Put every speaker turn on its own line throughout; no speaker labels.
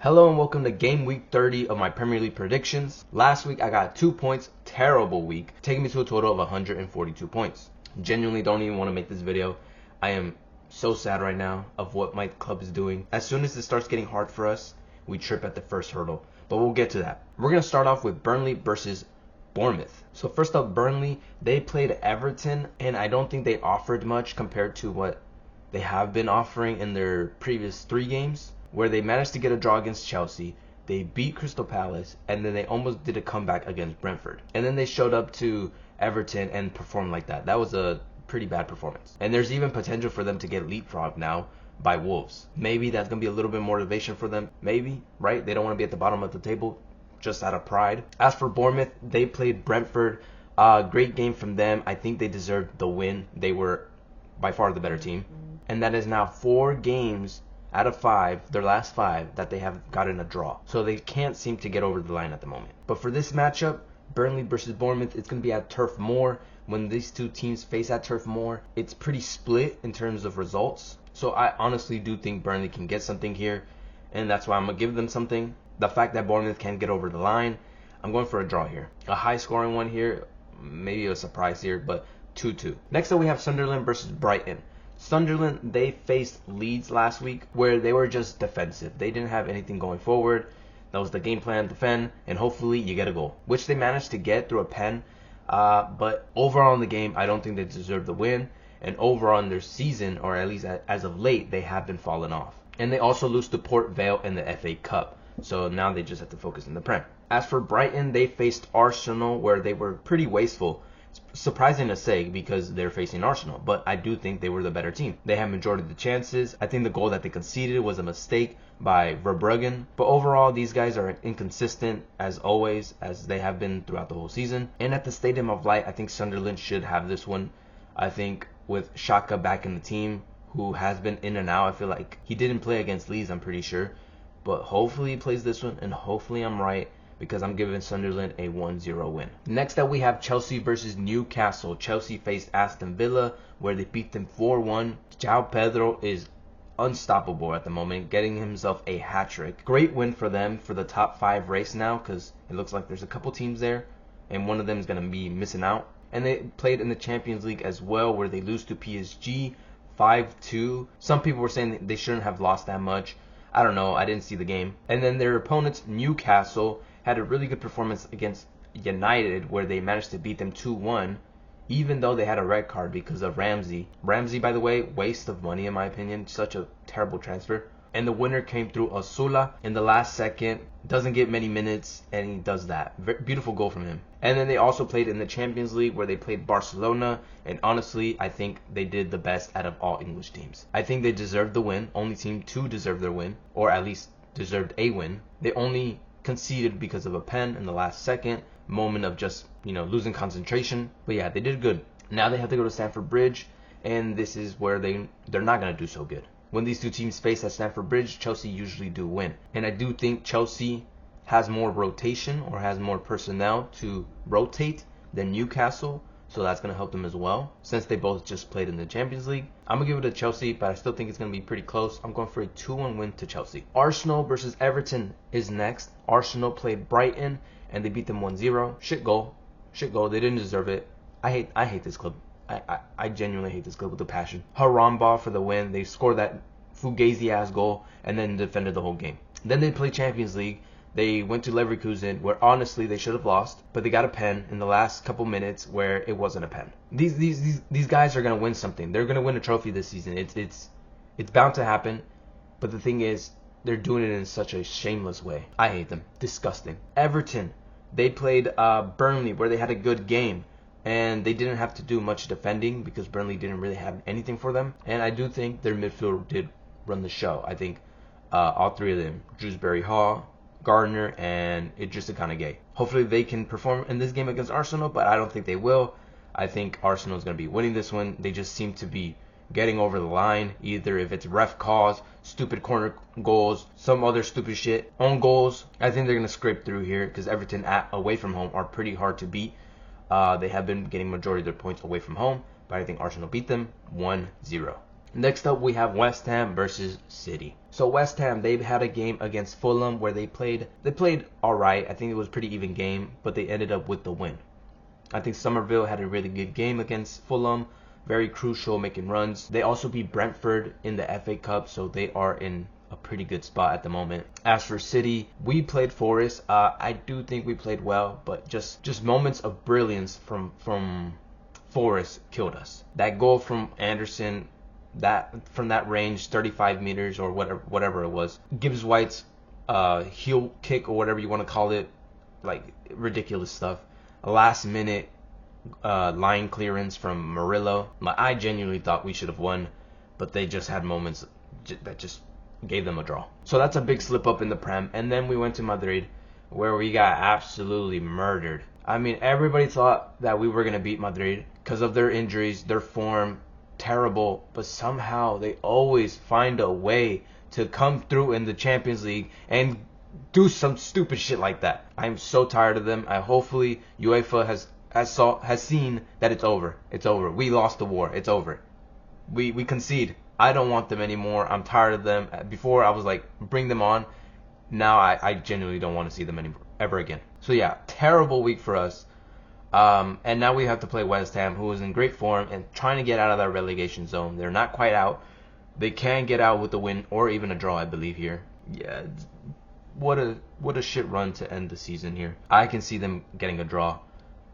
Hello and welcome to game week 30 of my Premier League predictions. Last week I got 2 points, terrible week, taking me to a total of 142 points. Genuinely don't even want to make this video. I am so sad right now of what my club is doing. As soon as it starts getting hard for us, we trip at the first hurdle. But we'll get to that. We're going to start off with Burnley versus Bournemouth. So first up, Burnley, they played Everton, and I don't think they offered much compared to what they have been offering in their previous 3 games, where they managed to get a draw against Chelsea. They beat Crystal Palace, and then they almost did a comeback against Brentford. And then they showed up to Everton and performed like that. That was a pretty bad performance. And there's even potential for them to get leapfrogged now by Wolves. Maybe that's going to be a little bit more motivation for them. Maybe, right? They don't want to be at the bottom of the table just out of pride. As for Bournemouth, they played Brentford. Great game from them. I think they deserved the win. They were by far the better team. And that is now 4 games out of 5, their last 5, that they have gotten a draw. So they can't seem to get over the line at the moment. But for this matchup, Burnley versus Bournemouth, it's going to be at Turf Moor. When these two teams face at Turf Moor, it's pretty split in terms of results. So I honestly do think Burnley can get something here, and that's why I'm going to give them something. The fact that Bournemouth can't get over the line, I'm going for a draw here. A high-scoring one here, maybe a surprise here, but 2-2. Next up, we have Sunderland versus Brighton. Sunderland, they faced Leeds last week where they were just defensive. They didn't have anything going forward. That was the game plan, defend, and hopefully you get a goal, which they managed to get through a pen. But overall in the game, I don't think they deserve the win. And overall in their season, or at least as of late, they have been falling off. And they also lose to Port Vale in the FA Cup. So now they just have to focus in the Prem. As for Brighton, they faced Arsenal where they were pretty wasteful. Surprising to say because they're facing Arsenal, but I do think they were the better team. They had majority of the chances. I think the goal that they conceded was a mistake by Verbruggen, but overall these guys are inconsistent as always, as they have been throughout the whole season. And at the Stadium of Light, I think Sunderland should have this one. I think with Xhaka back in the team, who has been in and out, I feel like he didn't play against Leeds, I'm pretty sure, but hopefully he plays this one, and hopefully I'm right, because I'm giving Sunderland a 1-0 win. Next up, we have Chelsea versus Newcastle. Chelsea faced Aston Villa, where they beat them 4-1. João Pedro is unstoppable at the moment, getting himself a hat-trick. Great win for them for the top 5 race now, because it looks like there's a couple teams there, and one of them is going to be missing out. And they played in the Champions League as well, where they lose to PSG 5-2. Some people were saying they shouldn't have lost that much. I don't know. I didn't see the game. And then their opponents, Newcastle, had a really good performance against United where they managed to beat them 2-1, even though they had a red card because of Ramsey. Ramsey, by the way, waste of money in my opinion. Such a terrible transfer. And the winner came through Osula in the last second. Doesn't get many minutes, and he does that. Beautiful goal from him. And then they also played in the Champions League where they played Barcelona. And honestly, I think they did the best out of all English teams. I think they deserved the win. Only team to deserve their win, or at least deserved a win. They only conceded because of a pen in the last second, moment of just, losing concentration. But yeah, they did good. Now they have to go to Stamford Bridge, and this is where they're not going to do so good. When these two teams face at Stamford Bridge, Chelsea usually do win. And I do think Chelsea has more rotation or has more personnel to rotate than Newcastle, so that's going to help them as well, since they both just played in the Champions League. I'm going to give it to Chelsea, but I still think it's going to be pretty close. I'm going for a 2-1 win to Chelsea. Arsenal versus Everton is next. Arsenal played Brighton, and they beat them 1-0. Shit goal. They didn't deserve it. I hate this club. I genuinely hate this club with a passion. Haramba for the win. They scored that Fugazi-ass goal, and then defended the whole game. Then they played Champions League. They went to Leverkusen, where honestly they should have lost, but they got a pen in the last couple minutes where it wasn't a pen. These guys are gonna win something. They're gonna win a trophy this season. It's bound to happen. But the thing is, they're doing it in such a shameless way. I hate them. Disgusting. Everton, they played Burnley, where they had a good game, and they didn't have to do much defending because Burnley didn't really have anything for them. And I do think their midfield did run the show. I think all 3 of them, Shrewsbury Hall, Gardner, and Idrissa Gana Gueye. Hopefully they can perform in this game against Arsenal, but I don't think they will. I think Arsenal is going to be winning this one. They just seem to be getting over the line, either if it's ref calls, stupid corner goals, some other stupid shit, own goals. I think they're going to scrape through here because Everton away from home are pretty hard to beat. They have been getting majority of their points away from home, but I think Arsenal beat them 1-0. Next up, we have West Ham versus City. So West Ham, they've had a game against Fulham where they played all right. I think it was a pretty even game, but they ended up with the win. I think Somerville had a really good game against Fulham, very crucial, making runs. They also beat Brentford in the FA Cup, so they are in a pretty good spot at the moment. As for City, we played Forest. I do think we played well, but just moments of brilliance from Forest killed us. That goal from Anderson, from that range, 35 meters or whatever it was, Gibbs White's heel kick or whatever you want to call it, like ridiculous stuff. A last minute line clearance from Murillo. I genuinely thought we should have won, but they just had moments that just gave them a draw. So that's a big slip up in the Prem. And then we went to Madrid, where we got absolutely murdered. I mean, everybody thought that we were going to beat Madrid because of their injuries, their form, terrible, but somehow they always find a way to come through in the Champions League and do some stupid shit like that. I'm so tired of them. Hopefully UEFA has seen that it's over. It's over. We lost the war. It's over. We concede. I don't want them anymore. I'm tired of them. Before I was like, bring them on. Now I genuinely don't want to see them ever again. So yeah, terrible week for us. And now we have to play West Ham, who is in great form and trying to get out of that relegation zone. They're not quite out. They can get out with a win or even a draw, I believe, here. Yeah, what a shit run to end the season here. I can see them getting a draw,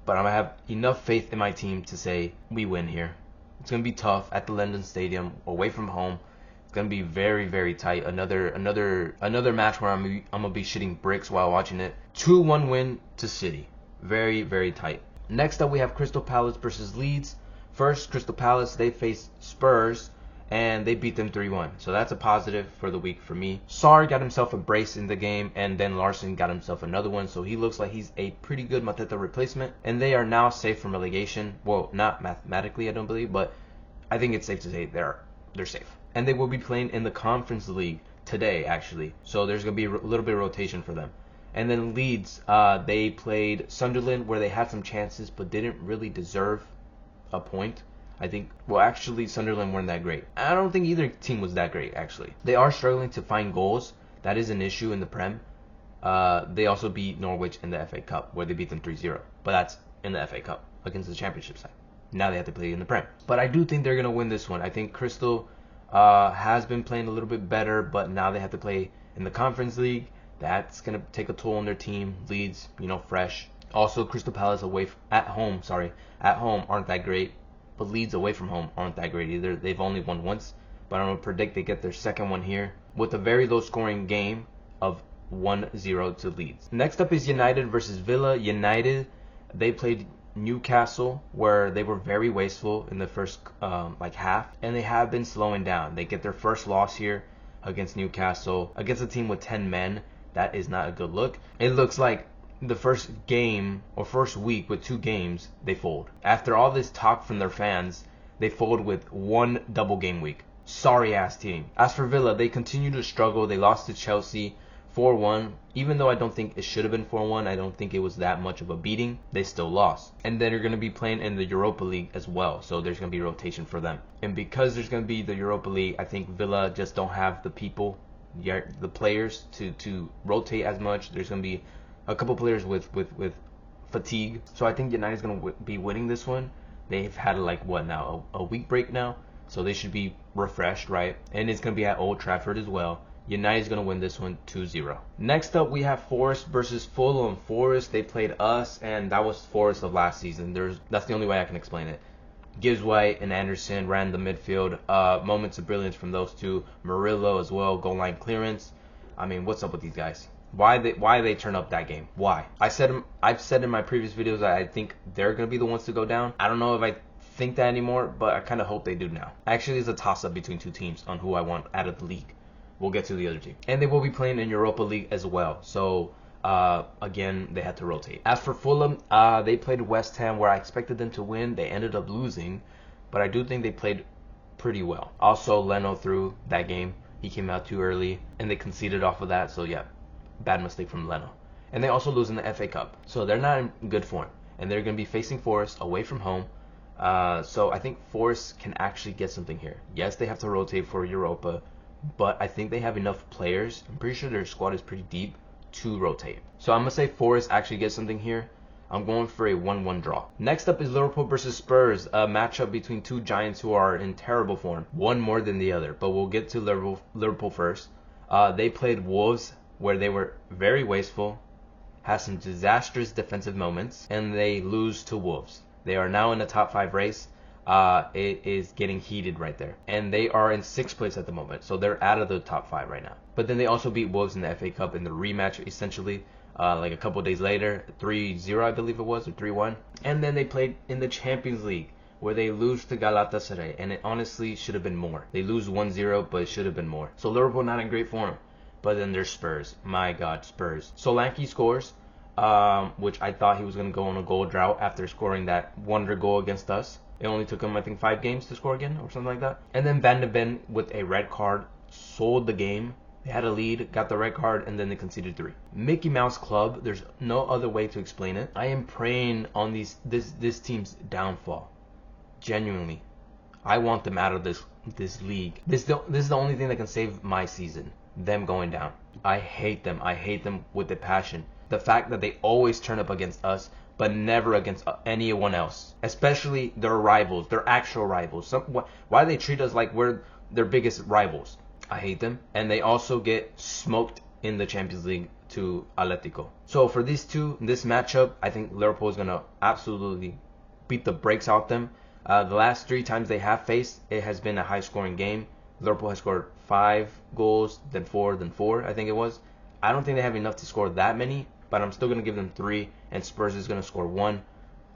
but I'm gonna have enough faith in my team to say we win here. It's gonna be tough at the London Stadium, away from home. It's gonna be very, very tight. Another match where I'm gonna be shitting bricks while watching it. 2-1 win to City. Very, very tight. Next up, we have Crystal Palace versus Leeds. First, Crystal Palace, they faced Spurs, and they beat them 3-1. So that's a positive for the week for me. Sarr got himself a brace in the game, and then Larson got himself another one. So he looks like he's a pretty good Mateta replacement. And they are now safe from relegation. Well, not mathematically, I don't believe, but I think it's safe to say they're safe. And they will be playing in the Conference League today, actually. So there's going to be a little bit of rotation for them. And then Leeds, they played Sunderland, where they had some chances but didn't really deserve a point. I think, well, actually, Sunderland weren't that great. I don't think either team was that great, actually. They are struggling to find goals. That is an issue in the Prem. They also beat Norwich in the FA Cup, where they beat them 3-0. But that's in the FA Cup against the Championship side. Now they have to play in the Prem. But I do think they're going to win this one. I think Crystal has been playing a little bit better, but now they have to play in the Conference League. That's going to take a toll on their team. Leeds, fresh. Also, Crystal Palace at home aren't that great. But Leeds away from home aren't that great either. They've only won once. But I'm going to predict they get their second one here with a very low scoring game of 1-0 to Leeds. Next up is United versus Villa. United, they played Newcastle, where they were very wasteful in the first half. And they have been slowing down. They get their first loss here against Newcastle. Against a team with 10 men. That is not a good look. It looks like the first game or first week with 2 games, they fold. After all this talk from their fans, they fold with 1 double game week. Sorry ass team. As for Villa, they continue to struggle. They lost to Chelsea 4-1. Even though I don't think it should have been 4-1, I don't think it was that much of a beating. They still lost. And then they're going to be playing in the Europa League as well. So there's going to be rotation for them. And because there's going to be the Europa League, I think Villa just don't have the people, the players to rotate as much. There's going to be a couple players with fatigue. So I think United's going to be winning this one. They've had a week break now. So they should be refreshed, right? And it's going to be at Old Trafford as well. United's going to win this one 2-0. Next up, we have Forest versus Fulham. Forest, they played us, and that was Forest of last season. That's the only way I can explain it. Gibbs White and Anderson ran the midfield. Moments of brilliance from those two. Murillo as well, goal line clearance. I mean, what's up with these guys? Why they turn up that game? Why? I've said in my previous videos that I think they're going to be the ones to go down. I don't know if I think that anymore, but I kind of hope they do now. Actually, it's a toss-up between 2 teams on who I want out of the league. We'll get to the other team. And they will be playing in Europa League as well. So, again, they had to rotate. As for Fulham, they played West Ham, where I expected them to win. They ended up losing, but I do think they played pretty well. Also, Leno threw that game. He came out too early, and they conceded off of that. So, yeah, bad mistake from Leno. And they also lose in the FA Cup. So, they're not in good form. And they're going to be facing Forest away from home. So I think Forest can actually get something here. Yes, they have to rotate for Europa, but I think they have enough players. I'm pretty sure their squad is pretty deep to rotate. So I'm going to say Forest actually gets something here. I'm going for a 1-1 draw. Next up is Liverpool versus Spurs, a matchup between two giants who are in terrible form, one more than the other. But we'll get to Liverpool first. They played Wolves, where they were very wasteful, had some disastrous defensive moments, and they lose to Wolves. They are now in the top 5 race. It is getting heated right there. And they are in 6th place at the moment, so they're out of the top 5 right now. But then they also beat Wolves in the FA Cup in the rematch, essentially. Like a couple days later, 3-0 I believe it was, or 3-1. And then they played in the Champions League, where they lose to Galatasaray, and it honestly should have been more. They lose 1-0, but it should have been more. So Liverpool not in great form. But then there's Spurs. My God, Spurs. Solanke scores, which I thought he was going to go on a goal drought after scoring that wonder goal against us. It only took him, I think, 5 games to score again, or something like that. And then Van de Ven with a red card sold the game. They had a lead, got the red card, and then they conceded 3. Mickey Mouse Club, there's no other way to explain it. I am praying on this team's downfall. Genuinely. I want them out of this league. This is the only thing that can save my season. Them going down. I hate them. I hate them with a passion. The fact that they always turn up against us, but never against anyone else. Especially their rivals, their actual rivals. Why they treat us like we're their biggest rivals. I hate them. And they also get smoked in the Champions League to Atletico. So for these two, this matchup, I think Liverpool is going to absolutely beat the brakes out them. The last 3 times they have faced, it has been a high-scoring game. Liverpool has scored 5 goals, then 4, then 4, I think it was. I don't think they have enough to score that many, but I'm still going to give them 3, and Spurs is going to score 1.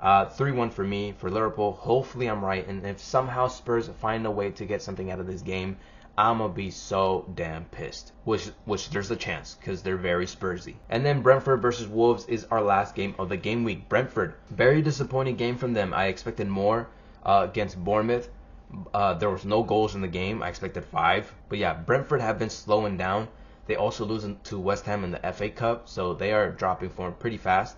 3-1 for me, for Liverpool. Hopefully I'm right, and if somehow Spurs find a way to get something out of this game, I'm going to be so damn pissed. Which there's a chance, because they're very Spursy. And then Brentford versus Wolves is our last game of the game week. Brentford, very disappointing game from them. I expected more against Bournemouth. There was no goals in the game. I expected 5. But yeah, Brentford have been slowing down. They also lose to West Ham in the FA Cup, so they are dropping form pretty fast.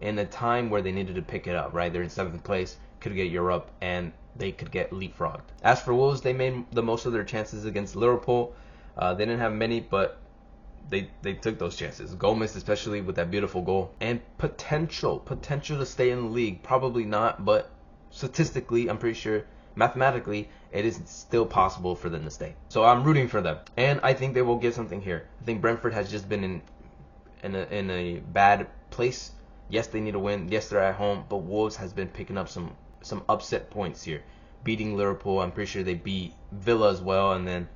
In a time where they needed to pick it up, right? They're in 7th place, could get Europe, and they could get leapfrogged. As for Wolves, they made the most of their chances against Liverpool. They didn't have many, but they took those chances. Gomez, especially with that beautiful goal. And potential to stay in the league. Probably not, but statistically, I'm pretty sure, mathematically, it is still possible for them to stay. So I'm rooting for them. And I think they will get something here. I think Brentford has just been in a bad place. Yes, they need to win. Yes, they're at home. But Wolves has been picking up some upset points here. Beating Liverpool. I'm pretty sure they beat Villa as well. And then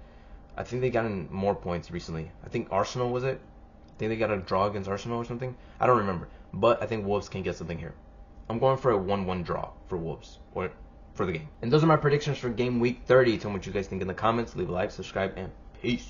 I think they got in more points recently. I think Arsenal, was it? I think they got a draw against Arsenal or something. I don't remember. But I think Wolves can get something here. I'm going for a 1-1 draw for Wolves. Or for the game. And those are my predictions for game week 30. Tell me what you guys think in the comments. Leave a like, subscribe, and peace.